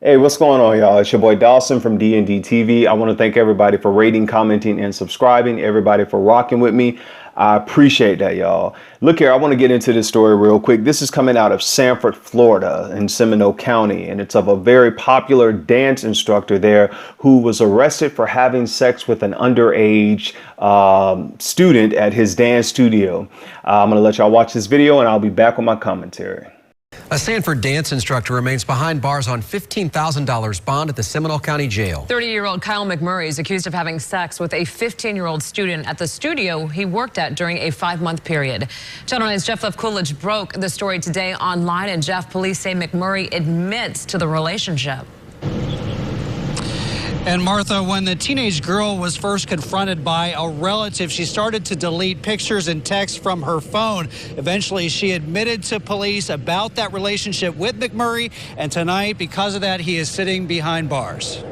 Hey, what's going on, y'all? It's your boy Dawson from D&D TV. I want to thank everybody for rating, commenting, and subscribing. Everybody for rocking with me. I appreciate that, y'all. Look here, I want to get into this story real quick. This is coming out of Sanford, Florida in Seminole County, and it's of a very popular dance instructor there who was arrested for having sex with an underage student at his dance studio. I'm going to let y'all watch this video, and I'll be back with my commentary. A Sanford dance instructor remains behind bars on $15,000 bond at the Seminole County Jail. 30-year-old Kyle McMurray is accused of having sex with a 15-year-old student at the studio he worked at during a 5-month period. Channel 9's Jeff Coolidge broke the story today online, and Jeff, police say McMurray admits to the relationship. And Martha, when the teenage girl was first confronted by a relative, she started to delete pictures and texts from her phone. Eventually, she admitted to police about that relationship with McMurray, and tonight, because of that, he is sitting behind bars.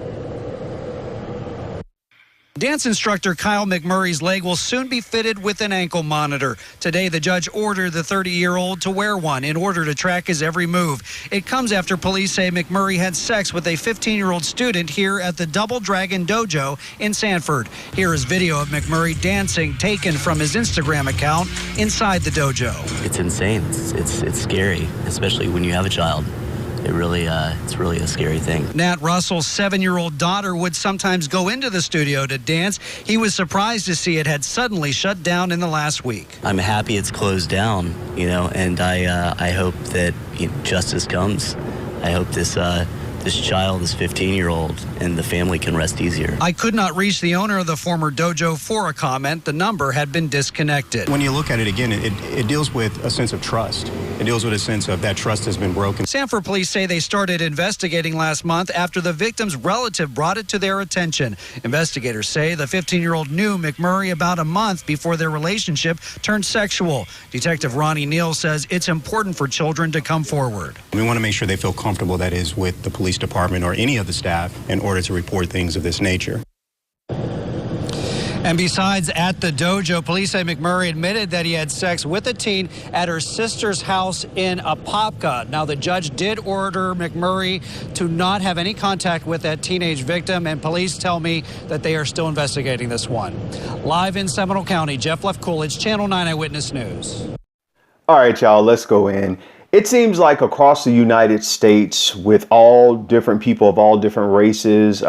Dance instructor Kyle McMurray's leg will soon be fitted with an ankle monitor. Today, the judge ordered the 30-year-old to wear one in order to track his every move. It comes after police say McMurray had sex with a 15-year-old student here at the Double Dragon Dojo in Sanford. Here is video of McMurray dancing taken from his Instagram account inside the dojo. It's insane. It's scary, especially when you have a child. It's really a scary thing. Nat Russell's 7-year-old daughter would sometimes go into the studio to dance. He was surprised to see it had suddenly shut down in the last week. I'm happy it's closed down, and I hope that justice comes. I hope this child, this 15-year-old, and the family can rest easier. I could not reach the owner of the former dojo for a comment. The number had been disconnected. When you look at it again, it deals with a sense of trust. It deals with a sense of that trust has been broken. Sanford police say they started investigating last month after the victim's relative brought it to their attention. Investigators say the 15-year-old knew McMurray about a month before their relationship turned sexual. Detective Ronnie Neal says it's important for children to come forward. We want to make sure they feel comfortable, that is, with the police department or any of the staff in order to report things of this nature. And besides at the dojo, police say McMurray admitted that he had sex with a teen at her sister's house in Apopka. Now, the judge did order McMurray to not have any contact with that teenage victim, and police tell me that they are still investigating this one. Live in Seminole County, Jeff Coolidge, Channel 9 Eyewitness News. All right, y'all, let's go in. It seems like across the United States, with all different people of all different races,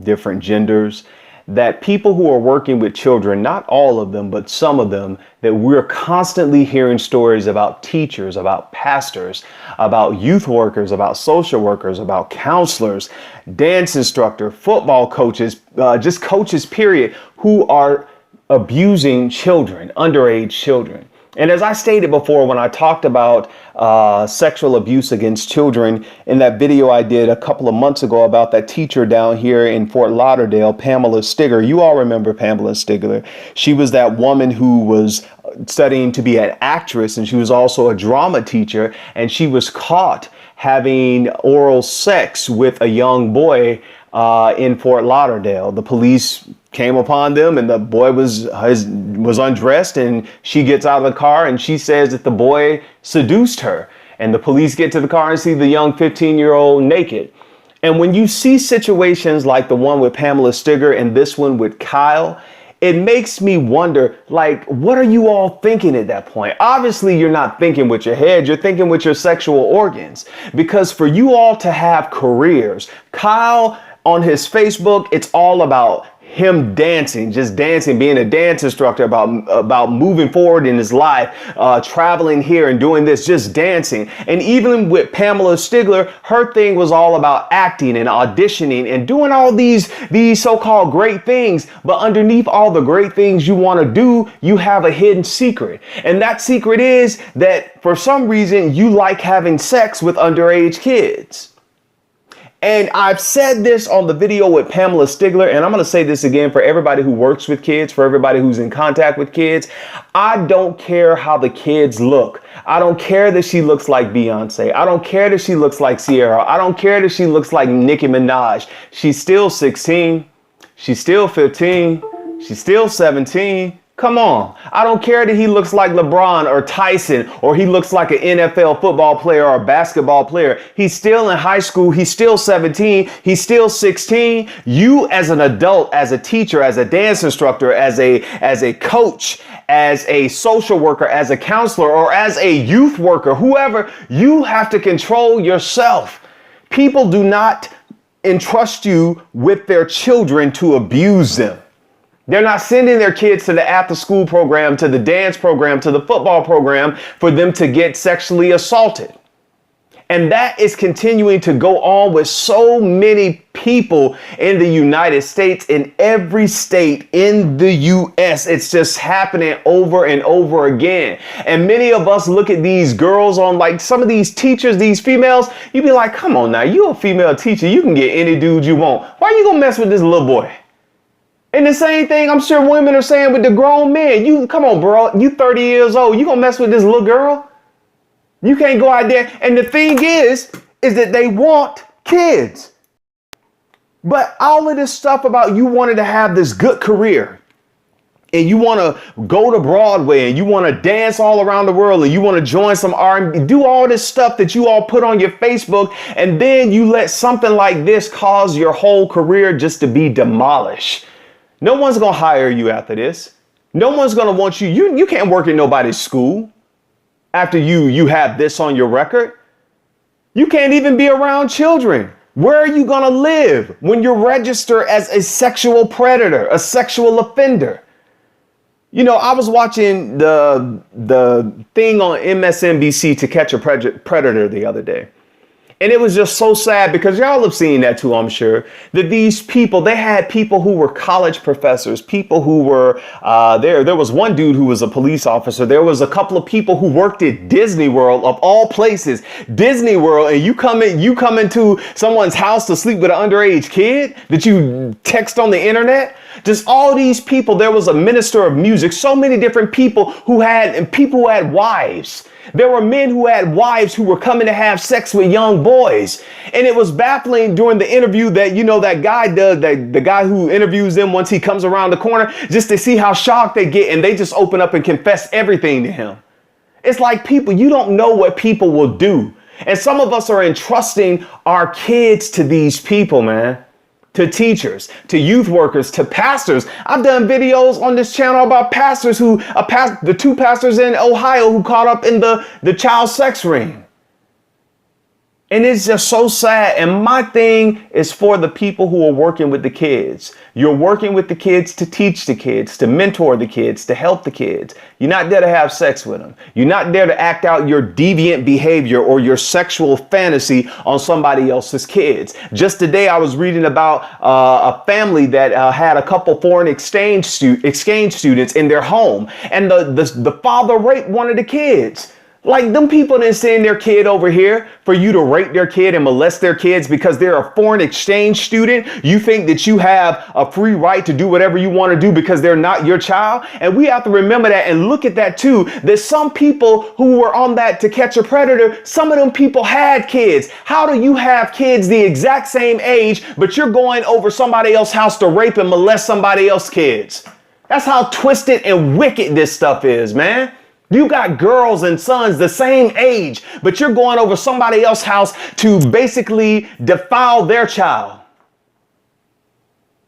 different genders, that people who are working with children, not all of them, but some of them, that we're constantly hearing stories about teachers, about pastors, about youth workers, about social workers, about counselors, dance instructor, football coaches, just coaches, period, who are abusing children, underage children. And as I stated before, when I talked about sexual abuse against children in that video I did a couple of months ago about that teacher down here in Fort Lauderdale, Pamela Stigler, you all remember Pamela Stigler. She was that woman who was studying to be an actress, and she was also a drama teacher, and she was caught having oral sex with a young boy in Fort Lauderdale. The police came upon them, and the boy was undressed, and she gets out of the car and she says that the boy seduced her, and the police get to the car and see the young 15-year-old naked. And when you see situations like the one with Pamela Stigler and this one with Kyle, it makes me wonder, like, what are you all thinking at that point? Obviously, you're not thinking with your head, you're thinking with your sexual organs, because for you all to have careers, Kyle on his Facebook, it's all about him dancing, just dancing, being a dance instructor, about moving forward in his life, traveling here and doing this, just dancing. And even with Pamela Stigler, her thing was all about acting and auditioning and doing all these so-called great things. But underneath all the great things you want to do, you have a hidden secret. And that secret is that for some reason you like having sex with underage kids. And I've said this on the video with Pamela Stigler, and I'm going to say this again for everybody who works with kids, for everybody who's in contact with kids. I don't care how the kids look. I don't care that she looks like Beyonce. I don't care that she looks like Sierra. I don't care that she looks like Nicki Minaj. She's still 16. She's still 15. She's still 17. Come on. I don't care that he looks like LeBron or Tyson, or he looks like an NFL football player or a basketball player. He's still in high school. He's still 17. He's still 16. You as an adult, as a teacher, as a dance instructor, as a coach, as a social worker, as a counselor, or as a youth worker, whoever, you have to control yourself. People do not entrust you with their children to abuse them. They're not sending their kids to the after school program, to the dance program, to the football program for them to get sexually assaulted. And that is continuing to go on with so many people in the United States, in every state in the U.S. It's just happening over and over again. And many of us look at these girls on, like, some of these teachers, these females, you be like, come on now, you a female teacher, you can get any dude you want. Why you gonna mess with this little boy? And the same thing I'm sure women are saying with the grown men. You, come on, bro, you 30 years old, you gonna mess with this little girl? You can't go out there. And the thing is that they want kids. But all of this stuff about you wanted to have this good career, and you want to go to Broadway, and you want to dance all around the world, and you want to join some R&B, do all this stuff that you all put on your Facebook, and then you let something like this cause your whole career just to be demolished. No one's going to hire you after this. No one's going to want you. You can't work in nobody's school after you have this on your record. You can't even be around children. Where are you going to live when you're registered as a sexual predator, a sexual offender? You know, I was watching the thing on MSNBC, To Catch a Predator, the other day. And it was just so sad, because y'all have seen that too, I'm sure, that these people, they had people who were college professors, people who were there was one dude who was a police officer. There was a couple of people who worked at Disney World, of all places, Disney World. And you come into someone's house to sleep with an underage kid that you text on the internet. Just all these people. There was a minister of music, so many different people who had wives. There were men who had wives who were coming to have sex with young boys. And it was baffling during the interview that, you know, that guy does, the guy who interviews them once he comes around the corner, just to see how shocked they get. And they just open up and confess everything to him. It's like, people, you don't know what people will do. And some of us are entrusting our kids to these people, man. To teachers, to youth workers, to pastors. I've done videos on this channel about pastors the two pastors in Ohio who caught up in the child sex ring. And it's just so sad. And my thing is for the people who are working with the kids. You're working with the kids to teach the kids, to mentor the kids, to help the kids. You're not there to have sex with them. You're not there to act out your deviant behavior or your sexual fantasy on somebody else's kids. Just today, I was reading about a family that had a couple foreign exchange students in their home. And the father raped one of the kids. Like, them people didn't send their kid over here for you to rape their kid and molest their kids because they're a foreign exchange student. You think that you have a free right to do whatever you want to do because they're not your child. And we have to remember that and look at that too, that some people who were on that To Catch a Predator, some of them people had kids. How do you have kids the exact same age, but you're going over somebody else's house to rape and molest somebody else's kids? That's how twisted and wicked this stuff is, man. You got girls and sons the same age, but you're going over somebody else's house to basically defile their child.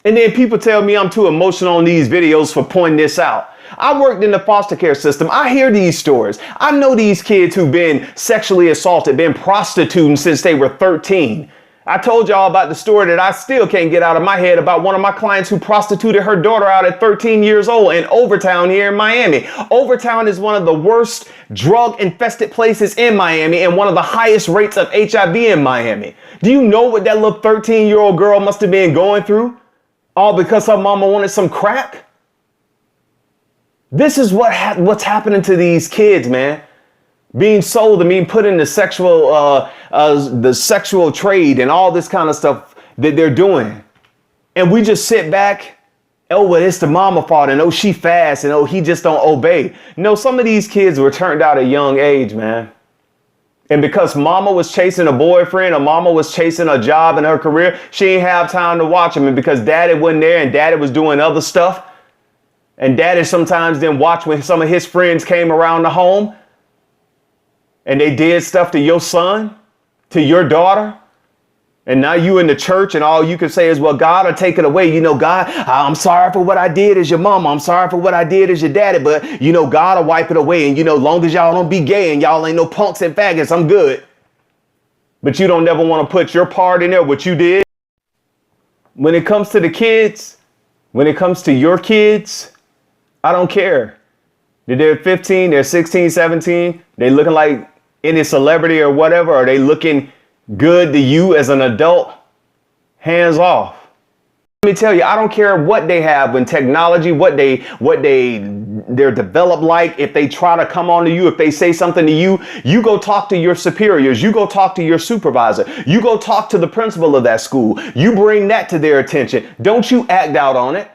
And then people tell me I'm too emotional on these videos for pointing this out. I worked in the foster care system. I hear these stories. I know these kids who've been sexually assaulted, been prostituting since they were 13. I told y'all about the story that I still can't get out of my head about one of my clients who prostituted her daughter out at 13 years old in Overtown here in Miami. Overtown is one of the worst drug-infested places in Miami and one of the highest rates of HIV in Miami. Do you know what that little 13-year-old girl must have been going through? All because her mama wanted some crack? This is what's happening to these kids, man. Being sold and being put in the sexual trade and all this kind of stuff that they're doing. And we just sit back, oh, well, it's the mama fault, and oh, she fast, and oh, he just don't obey. No, some of these kids were turned out at a young age, man. And because mama was chasing a boyfriend or mama was chasing a job in her career, she didn't have time to watch him. And because daddy wasn't there and daddy was doing other stuff, And daddy sometimes then watch when some of his friends came around the home and they did stuff to your son, to your daughter. And now you in the church and all you can say is, well, God will take it away. You know, God, I'm sorry for what I did as your mama. I'm sorry for what I did as your daddy. But, you know, God will wipe it away. And, you know, long as y'all don't be gay and y'all ain't no punks and faggots, I'm good. But you don't never want to put your part in there, what you did. When it comes to the kids, when it comes to your kids, I don't care. They're 15, they're 16, 17. They looking like any celebrity or whatever. Are they looking good to you as an adult? Hands off. Let me tell you, I don't care what they have when technology, they're developed like. If they try to come on to you, if they say something to you, you go talk to your superiors. You go talk to your supervisor. You go talk to the principal of that school. You bring that to their attention. Don't you act out on it.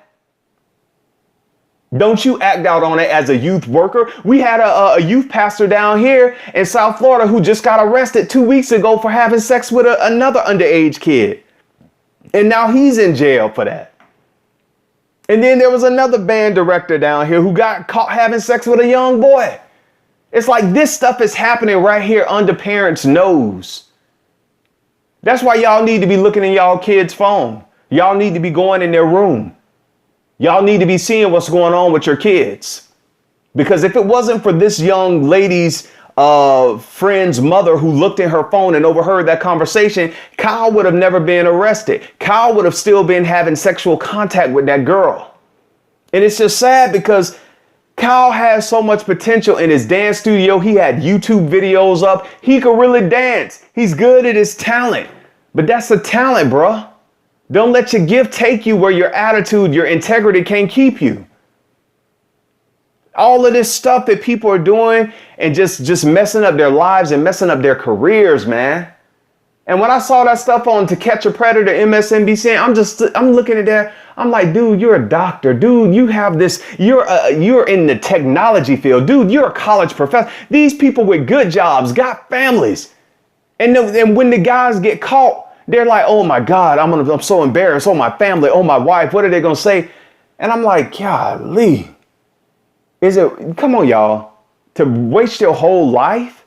Don't you act out on it as a youth worker. We had a youth pastor down here in South Florida who just got arrested 2 weeks ago for having sex with another underage kid. And now he's in jail for that. And then there was another band director down here who got caught having sex with a young boy. It's like this stuff is happening right here under parents' nose. That's why y'all need to be looking in y'all kids' phone. Y'all need to be going in their room. Y'all need to be seeing what's going on with your kids. Because if it wasn't for this young lady's friend's mother who looked in her phone and overheard that conversation, Kyle would have never been arrested. Kyle would have still been having sexual contact with that girl. And it's just sad because Kyle has so much potential in his dance studio. He had YouTube videos up. He could really dance. He's good at his talent. But that's a talent, bruh. Don't let your gift take you where your attitude, your integrity can't keep you. All of this stuff that people are doing and just messing up their lives and messing up their careers, man. And when I saw that stuff on To Catch a Predator, MSNBC, I'm looking at that. I'm like, dude, you're a doctor. Dude, you have this. You're in the technology field. Dude, you're a college professor. These people with good jobs got families. And when the guys get caught, they're like, oh my God, I'm so embarrassed. Oh, my family. Oh, my wife. What are they going to say? And I'm like, golly, come on, y'all, to waste your whole life?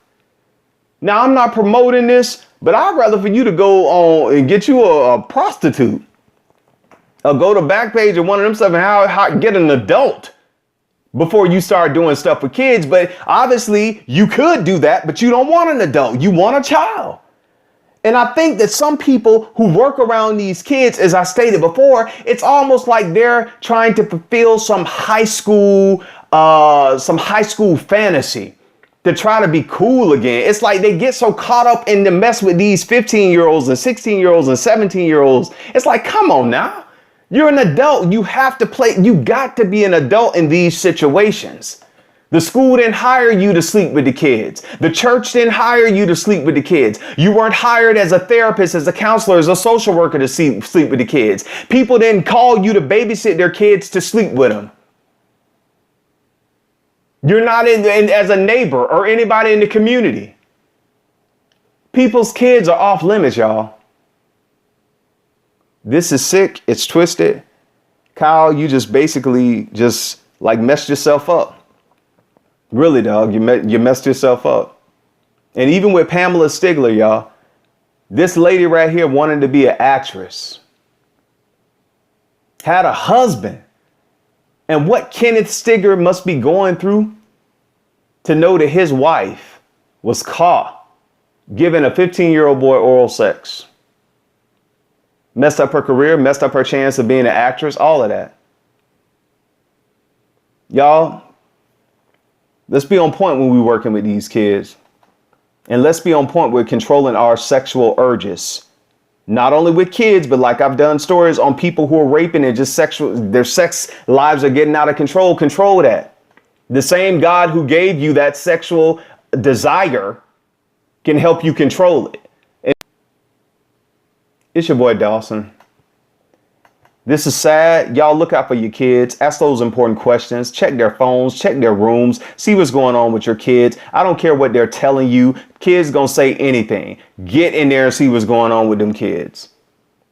Now, I'm not promoting this, but I'd rather for you to go on and get you a prostitute or go to Backpage or one of them stuff and how get an adult before you start doing stuff with kids. But obviously you could do that, but you don't want an adult. You want a child. And I think that some people who work around these kids, as I stated before, it's almost like they're trying to fulfill some high school fantasy to try to be cool again. It's like they get so caught up in the mess with these 15-year-olds and 16-year-olds and 17-year-olds. It's like, come on now. You're an adult. You have to play. You got to be an adult in these situations. The school didn't hire you to sleep with the kids. The church didn't hire you to sleep with the kids. You weren't hired as a therapist, as a counselor, as a social worker to sleep with the kids. People didn't call you to babysit their kids to sleep with them. You're not in as a neighbor or anybody in the community. People's kids are off limits, y'all. This is sick. It's twisted. Kyle, you just basically like messed yourself up. Really, dog, you messed yourself up. And even with Pamela Stigler, y'all, this lady right here wanted to be an actress. Had a husband. And what Kenneth Stigler must be going through to know that his wife was caught giving a 15-year-old boy oral sex. Messed up her career, messed up her chance of being an actress, all of that. Y'all, let's be on point when we're working with these kids. And let's be on point with controlling our sexual urges. Not only with kids, but like I've done stories on people who are raping and just their sex lives are getting out of control. Control that. The same God who gave you that sexual desire can help you control it. And it's your boy Dawson. This is sad. Y'all look out for your kids. Ask those important questions. Check their phones. Check their rooms. See what's going on with your kids. I don't care what they're telling you. Kids gonna say anything. Get in there and see what's going on with them kids.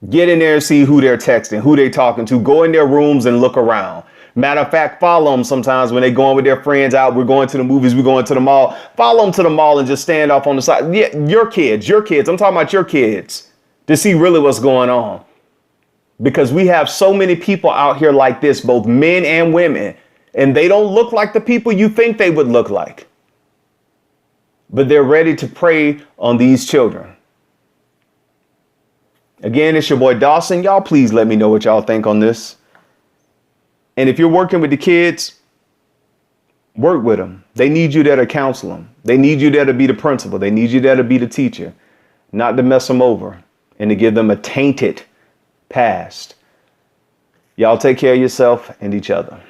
Get in there and see who they're texting, who they talking to. Go in their rooms and look around. Matter of fact, follow them sometimes when they're going with their friends out. We're going to the movies. We're going to the mall. Follow them to the mall and just stand off on the side. Yeah, your kids. I'm talking about your kids to see really what's going on. Because we have so many people out here like this, both men and women, and they don't look like the people you think they would look like. But they're ready to prey on these children. Again, it's your boy Dawson. Y'all please let me know what y'all think on this. And if you're working with the kids, work with them. They need you there to counsel them. They need you there to be the principal. They need you there to be the teacher, not to mess them over and to give them a tainted past. Y'all take care of yourself and each other.